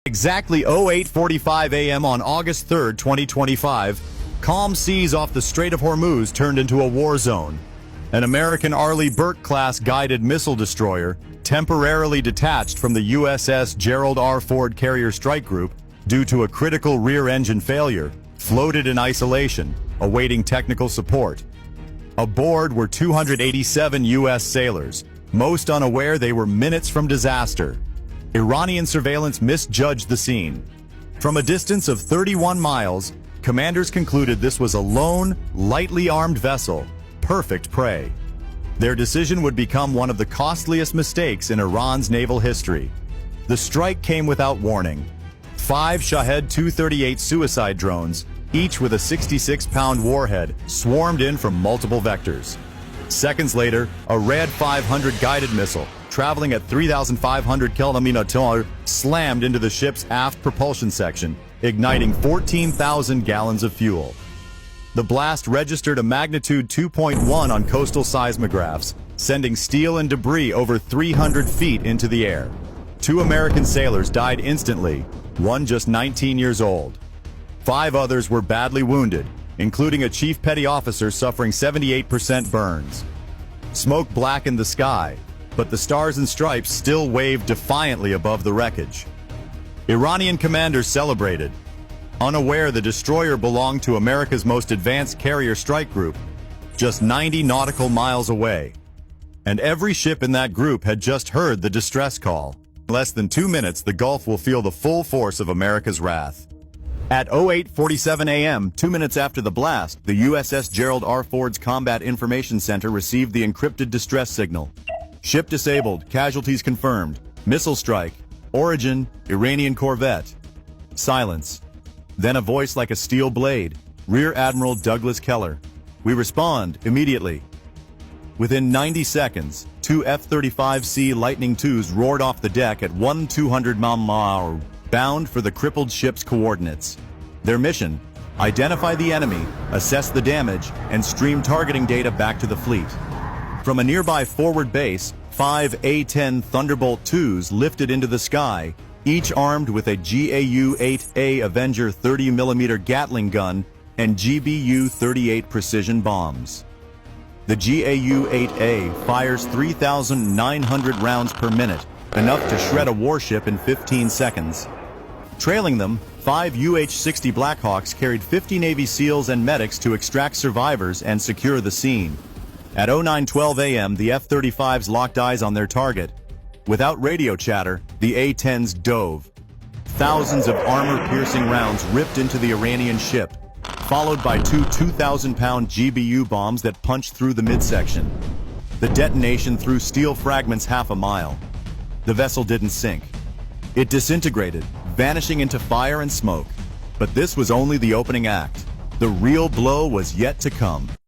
Exactly 08:45 a.m. on August 3, 2025, calm seas off the Strait of Hormuz turned into a war zone. An American Arleigh Burke-class guided missile destroyer, temporarily detached from the USS Gerald R. Ford Carrier Strike Group due to a critical rear-engine failure, floated in isolation, awaiting technical support. Aboard were 287 U.S. sailors, most unaware they were minutes from disaster. Iranian surveillance misjudged the scene. From a distance of 31 miles, commanders concluded this was a lone, lightly armed vessel, perfect prey. Their decision would become one of the costliest mistakes in Iran's naval history. The strike came without warning. 5 Shahed 238 suicide drones, each with a 66-pound warhead, swarmed in from multiple vectors. Seconds later, a Red 500 guided missile, traveling at 3,500 km/h, slammed into the ship's aft propulsion section, igniting 14,000 gallons of fuel. The blast registered a magnitude 2.1 on coastal seismographs, sending steel and debris over 300 feet into the air. 2 American sailors died instantly, one just 19 years old. 5 others were badly wounded, including a chief petty officer suffering 78% burns. Smoke blackened the sky, but the stars and stripes still waved defiantly above the wreckage. Iranian commanders celebrated, unaware the destroyer belonged to America's most advanced carrier strike group, just 90 nautical miles away. And every ship in that group had just heard the distress call. In less than 2 minutes, the Gulf will feel the full force of America's wrath. At 08:47 a.m., 2 minutes after the blast, the USS Gerald R. Ford's Combat Information Center received the encrypted distress signal. Ship disabled, casualties confirmed, missile strike, origin, Iranian corvette. Silence. Then a voice like a steel blade, Rear Admiral Douglas Keller. We respond immediately. Within 90 seconds, 2 F-35C Lightning IIs roared off the deck at 1,200 mph, bound for the crippled ship's coordinates. Their mission: identify the enemy, assess the damage, and stream targeting data back to the fleet. From a nearby forward base, 5 A-10 Thunderbolt IIs lifted into the sky, each armed with a GAU-8A Avenger 30mm Gatling gun and GBU-38 precision bombs. The GAU-8A fires 3,900 rounds per minute, enough to shred a warship in 15 seconds. Trailing them, 5 UH-60 Blackhawks carried 50 Navy SEALs and medics to extract survivors and secure the scene. At 09:12 a.m., the F-35s locked eyes on their target. Without radio chatter, the A-10s dove. Thousands of armor-piercing rounds ripped into the Iranian ship, followed by 2 2,000-pound GBU bombs that punched through the midsection. The detonation threw steel fragments half a mile. The vessel didn't sink. It disintegrated, vanishing into fire and smoke. But this was only the opening act. The real blow was yet to come.